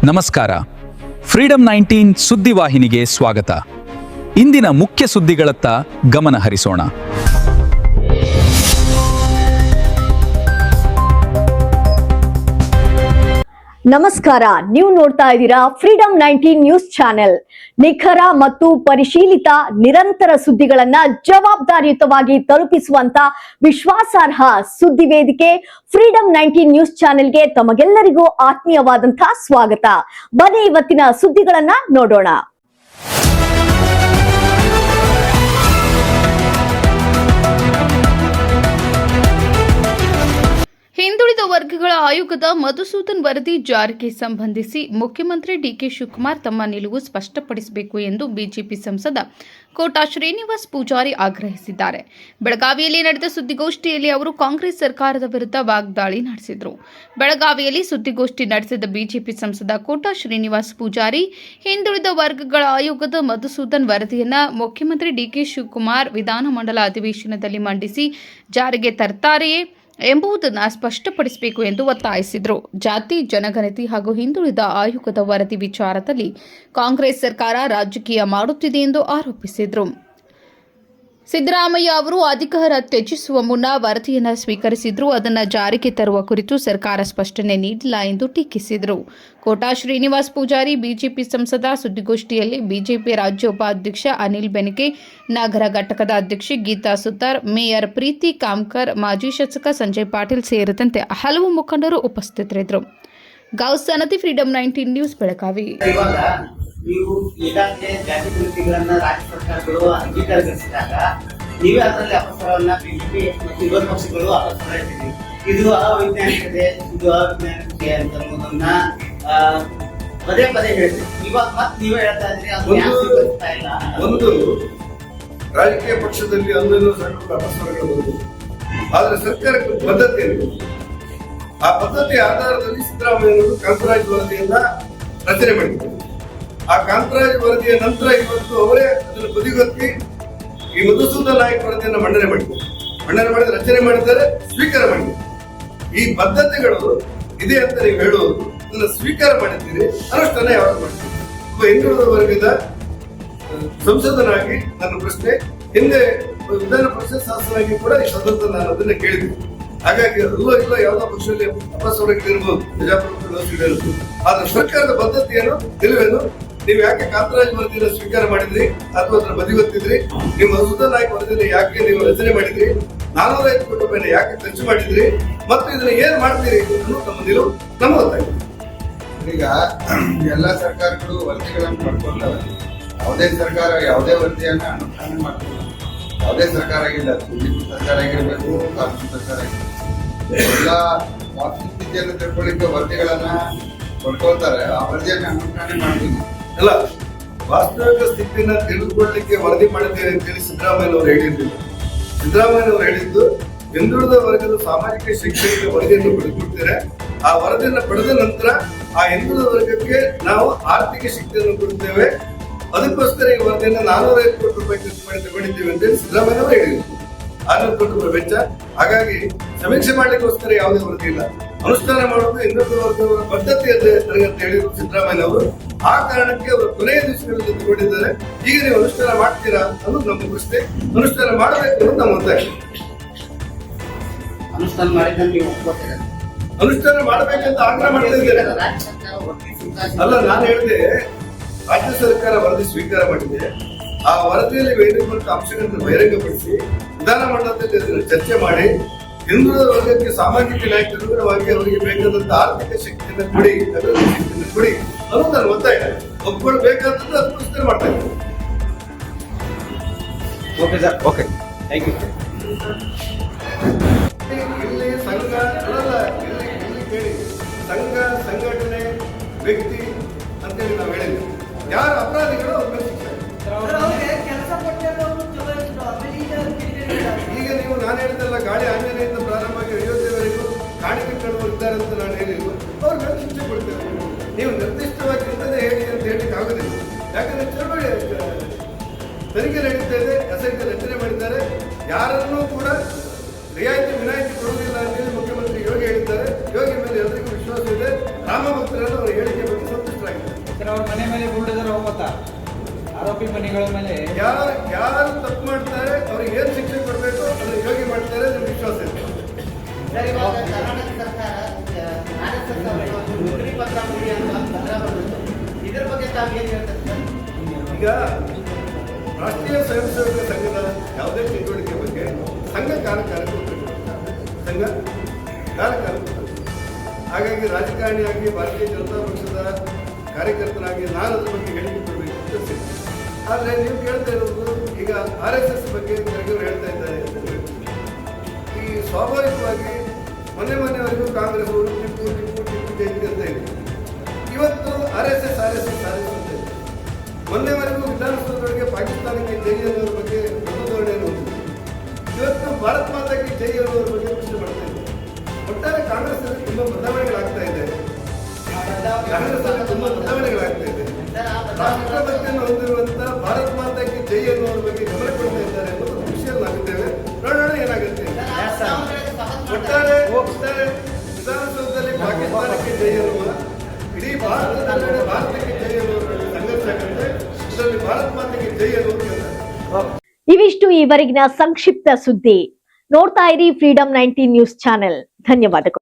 ನಮಸ್ಕಾರ. ಫ್ರೀಡಂ 19 ಸುದ್ದಿವಾಹಿನಿಗೆ ಸ್ವಾಗತ. ಇಂದಿನ ಮುಖ್ಯ ಸುದ್ದಿಗಳತ್ತ ಗಮನ ಹರಿಸೋಣ. ನಮಸ್ಕಾರ, ನೀವು ನೋಡ್ತಾ ಇದ್ದೀರಾ ಫ್ರೀಡಂ 19 ನ್ಯೂಸ್ ಚಾನೆಲ್. ನಿಖರ ಮತ್ತು ಪರಿಶೀಲಿತ ನಿರಂತರ ಸುದ್ದಿಗಳನ್ನ ಜವಾಬ್ದಾರಿಯುತವಾಗಿ ತಲುಪಿಸುವಂತ ವಿಶ್ವಾಸಾರ್ಹ ಸುದ್ದಿ ವೇದಿಕೆ ಫ್ರೀಡಂ 19 ನ್ಯೂಸ್ ಚಾನೆಲ್ಗೆ ತಮಗೆಲ್ಲರಿಗೂ ಆತ್ಮೀಯವಾದಂತಹ ಸ್ವಾಗತ. ಬನ್ನಿ ಇವತ್ತಿನ ಸುದ್ದಿಗಳನ್ನ ನೋಡೋಣ. ಹಿಂದುಳಿದ ವರ್ಗಗಳ ಆಯೋಗದ ಮಧುಸೂದನ್ ವರದಿ ಜಾರಿಗೆ ಸಂಬಂಧಿಸಿ ಮುಖ್ಯಮಂತ್ರಿ ಡಿಕೆ ಶಿವಕುಮಾರ್ ತಮ್ಮ ನಿಲುವು ಸ್ಪಷ್ಟಪಡಿಸಬೇಕು ಎಂದು ಬಿಜೆಪಿ ಸಂಸದ ಕೋಟಾ ಶ್ರೀನಿವಾಸ್ ಪೂಜಾರಿ ಆಗ್ರಹಿಸಿದ್ದಾರೆ. ಬೆಳಗಾವಿಯಲ್ಲಿ ನಡೆದ ಸುದ್ದಿಗೋಷ್ಠಿಯಲ್ಲಿ ಅವರು ಕಾಂಗ್ರೆಸ್ ಸರ್ಕಾರದ ವಿರುದ್ಧ ವಾಗ್ದಾಳಿ ನಡೆಸಿದರು. ಬೆಳಗಾವಿಯಲ್ಲಿ ಸುದ್ದಿಗೋಷ್ಠಿ ನಡೆಸಿದ ಬಿಜೆಪಿ ಸಂಸದ ಕೋಟಾ ಶ್ರೀನಿವಾಸ್ ಪೂಜಾರಿ, ಹಿಂದುಳಿದ ವರ್ಗಗಳ ಆಯೋಗದ ಮಧುಸೂದನ್ ವರದಿಯನ್ನು ಮುಖ್ಯಮಂತ್ರಿ ಡಿಕೆ ಶಿವಕುಮಾರ್ ವಿಧಾನಮಂಡಲ ಅಧಿವೇಶನದಲ್ಲಿ ಮಂಡಿಸಿ ಜಾರಿಗೆ ತರ್ತಾರೆಯೇ ಎಂಬುದನ್ನು ಸ್ಪಷ್ಟಪಡಿಸಬೇಕು ಎಂದು ಒತ್ತಾಯಿಸಿದರು. ಜಾತಿ ಜನಗಣತಿ ಹಾಗೂ ಹಿಂದುಳಿದ ಆಯೋಗದ ವರದಿ ವಿಚಾರದಲ್ಲಿ ಕಾಂಗ್ರೆಸ್ ಸರ್ಕಾರ ರಾಜಕೀಯ ಮಾಡುತ್ತಿದೆ ಎಂದು ಆರೋಪಿಸಿದರು. ಸಿದ್ದರಾಮಯ್ಯ ಅವರು ಅಧಿಕಾರ ತ್ಯಜಿಸುವ ಮುನ್ನ ವರದಿಯನ್ನು ಸ್ವೀಕರಿಸಿದ್ರು, ಅದನ್ನು ಜಾರಿಗೆ ತರುವ ಕುರಿತು ಸರ್ಕಾರ ಸ್ಪಷ್ಟನೆ ನೀಡಿಲ್ಲ ಎಂದು ಟೀಕಿಸಿದರು. ಕೋಟಾ ಶ್ರೀನಿವಾಸ್ ಪೂಜಾರಿ ಬಿಜೆಪಿ ಸಂಸದ ಸುದ್ದಿಗೋಷ್ಠಿಯಲ್ಲಿ ಬಿಜೆಪಿ ರಾಜ್ಯ ಉಪಾಧ್ಯಕ್ಷ ಅನಿಲ್ ಬೆನಕೆ, ನಗರ ಘಟಕದ ಅಧ್ಯಕ್ಷೆ ಗೀತಾ ಸುತಾರ್, ಮೇಯರ್ ಪ್ರೀತಿ ಕಾಮ್ಕರ್, ಮಾಜಿ ಶಾಸಕ ಸಂಜಯ್ ಪಾಟೀಲ್ ಸೇರಿದಂತೆ ಹಲವು ಮುಖಂಡರು ಉಪಸ್ಥಿತರಿದ್ದರು. Ghouse Sanadi, freedom 19 news, Belagavi. ನೀವು ಈಗಾಗಲೇ ಜಾತಿ ನೀತಿಗಳನ್ನ ರಾಜ್ಯ ಸರ್ಕಾರಗಳು ಅಂಗೀಕರಿಸಿದಾಗ ನೀವೇ ಅದರಲ್ಲಿ ಅಪಸ್ವರವನ್ನ ಬಿಜೆಪಿ ಮತ್ತು ವಿರೋಧ ಪಕ್ಷಗಳು ಅಪಸ್ವರ ಇಟ್ಟಿದ್ದೀವಿ. ಇದು ಅವೈಜ್ಞಾನಿಕತೆ, ಇದು ಅವಿಜ್ಞಾನಿಕತೆ ಅನ್ನೋದನ್ನ ಪದೇ ಪದೇ ಹೇಳ್ತೀವಿ. ಇವಾಗ ಮತ್ತೆ ನೀವೇ ಹೇಳ್ತಾ ಇದ್ರಿ, ಅದು ಸ್ವೀಕರಿಸ್ತಾ ಇಲ್ಲ. ಒಂದು ರಾಜಕೀಯ ಪಕ್ಷದಲ್ಲಿ ಒಂದೊಂದು ಸಣ್ಣ ಅಪಸ್ವರಗಳು ಬಂದು, ಆದ್ರೆ ಸರ್ಕಾರಕ್ಕೆ ಪದ್ಧತಿ ಇರಬೇಕು. ಆ ಪದ್ಧತಿ ಆಧಾರದಲ್ಲಿ ಸಿದ್ದರಾಮಯ್ಯನವರು ಕಾಂತರಾಜ್ ವರದಿಯನ್ನ ರಚನೆ ಮಾಡಿದ್ದಾರೆ. ಆ ಕಾಂತರಾಜ್ ವರದಿಯ ನಂತರ ಇವತ್ತು ಅವರೇ ಅದನ್ನು ಬದಿಗೊತ್ತಿ ಈ ಮಧುಸೂದನ್ ನಾಯಕ್ ವರದಿಯನ್ನು ಮಂಡನೆ ಮಾಡಿ ರಚನೆ ಮಾಡಿದ್ದಾರೆ, ಸ್ವೀಕಾರ ಮಾಡಿದ್ದಾರೆ. ಈ ಪದ್ಧತಿಗಳು ಇದೆ ಅಂತ ನೀವು ಹೇಳುವುದು, ಅದನ್ನು ಸ್ವೀಕಾರ ಮಾಡಿದ್ದೀರಿ, ಅನುಷ್ಠಾನ ಯಾವಾಗ ಮಾಡ್ತೀರಿ? ಒಬ್ಬ ಹಿಂದುಳಿದ ವರ್ಗದ ಸಂಸದನಾಗಿ ನನ್ನ ಪ್ರಶ್ನೆ, ಹಿಂದೆ ವಿಧಾನ ಪರಿಷತ್ ಶಾಸಕರಾಗಿ ಕೂಡ ಈ ಸಂದರ್ಭದಲ್ಲಿ ನಾನು ಅದನ್ನ ಕೇಳಿದ್ದೀನಿ. ಹಾಗಾಗಿ ಇಲ್ಲ ಯಾವುದೋ ಪಕ್ಷದಲ್ಲಿ ಅಪಸ್ವರಗಳಿರ್ಬೋದು, ಪ್ರಜಾಪ್ರಭುತ್ವ ವ್ಯವಸ್ಥೆಗಳಿರ್ಬೋದು, ಆದ್ರೆ ಸರ್ಕಾರದ ಪದ್ಧತಿಯನ್ನು ನಿಲುವೇನು, ನೀವು ಯಾಕೆ ಕಾಂತರಾಜ್ ವರದಿಯನ್ನು ಸ್ವೀಕಾರ ಮಾಡಿದ್ರಿ ಅಥವಾ ಅದನ್ನ ಬದಿಗೊತ್ತಿದ್ರಿ? ನೀವು ಮಧುಸೂದನ್ ನಾಯಕ್ ವರದಿಯನ್ನು ಯಾಕೆ ನೀವು ರಚನೆ ಮಾಡಿದ್ರಿ? 405 ಕೋಟಿ ರೂಪಾಯಿನ ಯಾಕೆ ಖರ್ಚು ಮಾಡಿದ್ರಿ? ಮತ್ತು ಇದನ್ನ ಏನ್ ಮಾಡ್ತೀರಿ ಅನ್ನೋ ನಮ್ಮ ನಿಲುವು ನಮ್ಗೆ ಗೊತ್ತಾಗಿದೆ. ಈಗ ಎಲ್ಲ ಸರ್ಕಾರಗಳು ವರದಿಗಳನ್ನು ಪಡ್ಕೊಳ್ತವೆ. ಯಾವುದೇ ಸರ್ಕಾರ ಯಾವುದೇ ವರದಿಯನ್ನ ಅನುಷ್ಠಾನ ಮಾಡ್ತಾರೆ. ಯಾವುದೇ ಸರ್ಕಾರ ಆಗಿಲ್ಲ, ಬಿಜೆಪಿ ಸರ್ಕಾರ ಆಗಿರ್ಬೇಕು, ಕಾಂಗ್ರೆಸ್ ಸರ್ಕಾರ ಆಗಿರ್ಬೇಕು, ಎಲ್ಲ ವಾಸ್ತವಿಕತೆಯನ್ನು ತಿಳ್ಕೊಳ್ಳಿಕ್ಕೆ ವರದಿಗಳನ್ನ ಪಡ್ಕೊಳ್ತಾರೆ. ಆ ವರದಿಯನ್ನ ಅನುಷ್ಠಾನ ಮಾಡ್ತೀವಿ. ಅಲ್ಲ, ವಾಸ್ತವಿಕ ಸ್ಥಿತಿಯನ್ನ ತಿಳಿದುಕೊಳ್ಳಲಿಕ್ಕೆ ವರದಿ ಮಾಡಿದ್ದೇನೆ ಅಂತೇಳಿ ಸಿದ್ದರಾಮಯ್ಯನವರು ಹೇಳಿದ್ದಿಲ್ಲ. ಸಿದ್ದರಾಮಯ್ಯನವರು ಹೇಳಿದ್ದು, ಹಿಂದುಳಿದ ವರ್ಗದ ಸಾಮಾಜಿಕ ಶೈಕ್ಷಣಿಕ ವರದಿಯನ್ನು ಪಡೆದುಕೊಡ್ತೇವೆ. ಆ ವರದಿಯನ್ನು ಪಡೆದ ನಂತರ ಆ ಹಿಂದುಳಿದ ವರ್ಗಕ್ಕೆ ನಾವು ಆರ್ಥಿಕ ಶಕ್ತಿಯನ್ನು ಕೊಡ್ತೇವೆ. ಅದಕ್ಕೋಸ್ಕರ ಈ ವರದಿಯನ್ನು 405 ಕೋಟಿ ರೂಪಾಯಿ ಖರ್ಚು ಮಾಡಿ ತಗೊಂಡಿದ್ದೇವೆ ಅಂತೇಳಿ ಸಿದ್ದರಾಮಯ್ಯನವರು ಹೇಳಿದ್ರು. 600 ಕೋಟಿ ರೂಪಾಯಿ ವೆಚ್ಚ. ಹಾಗಾಗಿ ಸಮೀಕ್ಷೆ ಮಾಡಲಿಕ್ಕೋಸ್ಕರ ಯಾವುದೇ ವರದಿ ಇಲ್ಲ. ಅನುಷ್ಠಾನ ಮಾಡುವುದು ಹಿಂದುಳಿದ ವರ್ಗದ ಪದ್ಧತಿ ಅಂತ ಹೇಳಿದ್ರು ಸಿದ್ದರಾಮಯ್ಯನವರು. ಆ ಕಾರಣಕ್ಕೆ ಅವರು ಕೊನೆಯ ದಿವಸಗಳಲ್ಲಿ ತಗೊಂಡಿದ್ದಾರೆ. ಈಗ ನೀವು ಅನುಷ್ಠಾನ ಮಾಡ್ತೀರಾ ಅನ್ನೋದು ನಮ್ಮ ಪ್ರಶ್ನೆ. ಅನುಷ್ಠಾನ ಮಾಡಬೇಕು ಅನ್ನೋದು ನಮ್ಮ ಒತ್ತಾಯ. ಅನುಷ್ಠಾನ ಮಾಡಿದ್ರೆ ನೀವು ಒಪ್ಕೋತೀರಾ? ಅನುಷ್ಠಾನ ಮಾಡಬೇಕಂತ ಆಗ್ರಹ ಮಾಡ್ತಾ ಇದ್ದಾರೆ. ಅಲ್ಲ, ನಾನು ಹೇಳಿದೆ, ರಾಜ್ಯ ಸರ್ಕಾರ ವರದಿ ಸ್ವೀಕಾರ ಮಾಡಿದೆ. ಆ ವರದಿಯಲ್ಲಿ ವೇದಿಕೆ ಅಂಶಗಳನ್ನು ಬಹಿರಂಗಪಡಿಸಿ ವಿಧಾನಮಂಡಲದಲ್ಲಿ ಅದನ್ನು ಚರ್ಚೆ ಮಾಡಿ ಹಿಂದುಳಿದ ವರ್ಗಕ್ಕೆ ಸಾಮಾಜಿಕ ನ್ಯಾಯಕ್ಕೆ ಅನುಗುಣವಾಗಿ ಅವರಿಗೆ ಬೇಕಾದಂತ ಆರ್ಥಿಕ ಶಕ್ತಿಯನ್ನು ಕೊಡಿ, ಅಭಿವೃದ್ಧಿ ಶಕ್ತಿಯನ್ನು ಕೊಡಿ ಅನ್ನೋದು ನಾನು ಒತ್ತಾಯ. ಒಪ್ಕೊಳ್ಬೇಕಾದದ್ದು ಅದಕ್ಕೋಸ್ಕರ ಮಾಡ್ತಾ ಇದ್ದಾರೆ. Okay sir, okay, thank you. ಇಲ್ಲಿ ಸಂಘ ಅಲ್ಲ, ಇಲ್ಲಿ ಕೇಳಿ, ಸಂಘ, ಸಂಘಟನೆ, ವ್ಯಕ್ತಿ ಅಂತೇಳಿ ನಾವು ಹೇಳಿದ್ವಿ. ಯಾರು ಅಪರಾಧಿಗಳು ಅವ್ರ ಮೇಲೆ ಶಿಕ್ಷೆ. ಈಗ ನೀವು ನಾನು ಹೇಳಿದ್ದಲ್ಲ, ಗಾಳಿ ಆಂಜನೇಯದಿಂದ ಪ್ರಾರಂಭವಾಗಿ ಅಯೋಧ್ಯೆವರೆಗೂ ಕಾಣಿಕೆ ಕಳುವರು ಇದ್ದಾರೆ ಅಂತ ನಾನು ಹೇಳಿದ್ದು, ಅವ್ರ ಮೇಲೆ ಶಿಕ್ಷೆ ಕೊಡ್ತೇವೆ. ನೀವು ನಿರ್ದಿಷ್ಟವಾಗಿ ಇಂಥದ್ದೇ ಹೇಳಿ ಅಂತ ಹೇಳಲಿಕ್ಕೆ ಆಗೋದಿಲ್ಲ. ಯಾಕಂದ್ರೆ ಚಳವಳಿ ತನಿಖೆ ನಡೀತಾ ಇದೆ, SIT ರಚನೆ ಮಾಡಿದ್ದಾರೆ. ಯಾರನ್ನೂ ಕೂಡ ರಿಯಾಯಿತಿ ವಿನಾಯಿತಿ ಕೊಡುವುದಿಲ್ಲ ಅಂತೇಳಿ ಮುಖ್ಯಮಂತ್ರಿ ಯೋಗಿ ಹೇಳಿದ್ದಾರೆ. ಯೋಗಿ ಮೇಲೆ ಎಲ್ಲರಿಗೂ ವಿಶ್ವಾಸ ಇದೆ. ರಾಮ ಭಕ್ತರನ್ನು ಅವರ ಹೇಳಿಕೆ ಬಗ್ಗೆ ಸಂತುಷ್ಟ ಅವ್ರ ಮನೆ ಮೇಲೆ ಬುಲ್ಡೋಸರ್ ಹೋಗುತ್ತಾ ಆರೋಪಿ ಮನೆಗಳ ಮೇಲೆ ಯಾರು ತಪ್ಪು ಮಾಡ್ತಾರೆ ಅವ್ರಿಗೆ ಏನ್ ಶಿಕ್ಷೆ ಕೊಡಬೇಕು ಅದನ್ನ ಯೋಗಿ ಮಾಡ್ತಾರೆ ಅಂತ ವಿಶ್ವಾಸ ಇದೆ. ಸರ್, ಇವಾಗ ಕರ್ನಾಟಕ ಸರ್ಕಾರ RSS ಅವರು ಮುದ್ರಿ ಪತ್ರ ಮೂಡಿ ಅಂತ ಪತ್ರ ಬರೆದಿತ್ತು. ಇದ್ರ ಬಗ್ಗೆ ತಾವು ಏನ್ ಹೇಳ್ತಾರೆ ಸರ್? ಈಗ ರಾಷ್ಟ್ರೀಯ ಸ್ವಯಂ ಸೇವಕ ಸಂಘದ ಯಾವುದೇ ಚಟುವಟಿಕೆ ಬಗ್ಗೆ ಸಂಘ ಹಾಗಾಗಿ ರಾಜಕಾರಣಿಯಾಗಿ ಭಾರತೀಯ ಜನತಾ ಪಕ್ಷದ ಕಾರ್ಯಕರ್ತನಾಗಿ ನಾನು ಅದ್ರ ಬಗ್ಗೆ ಹೇಳಿಕೆ ಕೊಡಬೇಕು ಅಂತ ಸಿಗ್ತದೆ. ಆದರೆ ನೀವು ಕೇಳ್ತಾ ಇರೋದು ಈಗ RSS ಬಗ್ಗೆ ಕೆಲವರು ಹೇಳ್ತಾ ಇದ್ದಾರೆ. ಈ ಸ್ವಾಭಾವಿಕವಾಗಿ ಮೊನ್ನೆವರೆಗೂ ಕಾಂಗ್ರೆಸ್ ಅವರು ಟಿಪ್ಪು ಜಯಂತಿ ಅಂತ ಇದೆ. ಇವತ್ತು RSS ಅಂತ ಇದೆ. ಮೊನ್ನೆವರೆಗೂ ವಿಧಾನಸೌಧದೊಳಗೆ ಪಾಕಿಸ್ತಾನಕ್ಕೆ ಜೈ ಅನ್ನೋರ ಬಗ್ಗೆ ಧೋರಣೆಯನ್ನು ಹೊಂದಿದೆ. ಇವತ್ತು ಭಾರತ್ ಮಾತಾಗೆ ಜೈ ಅನ್ನೋರ ಬಗ್ಗೆ ಪ್ರಶ್ನೆ ಮಾಡ್ತಾ ಇದ್ದಾರೆ. ಒಟ್ಟಾರೆ ಕಾಂಗ್ರೆಸ್ನಲ್ಲಿ ತುಂಬಾ ಬದಲಾವಣೆಗಳಾಗ್ತಾ ಇದೆ. ರಾಷ್ಟ್ರಭಕ್ತಿಯನ್ನು ಹೊಂದಿರುವಂತಹ ಭಾರತ್ ಮಾತಾಗೆ ಜೈ ಅನ್ನೋರ ಬಗ್ಗೆ ಗಮನ ಕೊಡ್ತಾ ಇದ್ದಾರೆ ಅನ್ನೋದು ಖುಷಿಯಲ್ಲಾಗಿದ್ದೇವೆ. ನೋಡೋಣ ಏನಾಗುತ್ತೆ. ಒಟ್ಟಾರೆ ವಿಧಾನಸೌಧದಲ್ಲಿ ಪಾಕಿಸ್ತಾನಕ್ಕೆ ಜೈ ಅನ್ನುವ ಇಡೀ ಭಾರತಕ್ಕೆ ಜೈ ಅನ್ನುವ ಸಂಘರ್ಷ ಆಗುತ್ತೆ. ಇದರಲ್ಲಿ ಭಾರತ್ ಮಾತೆಗೆ ಜೈ ಅನ್ನುವ ಇವಿಷ್ಟು ಈವರೆಗಿನ ಸಂಕ್ಷಿಪ್ತ ಸುದ್ದಿ. ನೋಡ್ತಾ ಇರಿ ಫ್ರೀಡಂ 19 ನ್ಯೂಸ್ ಚಾನೆಲ್. ಧನ್ಯವಾದಗಳು.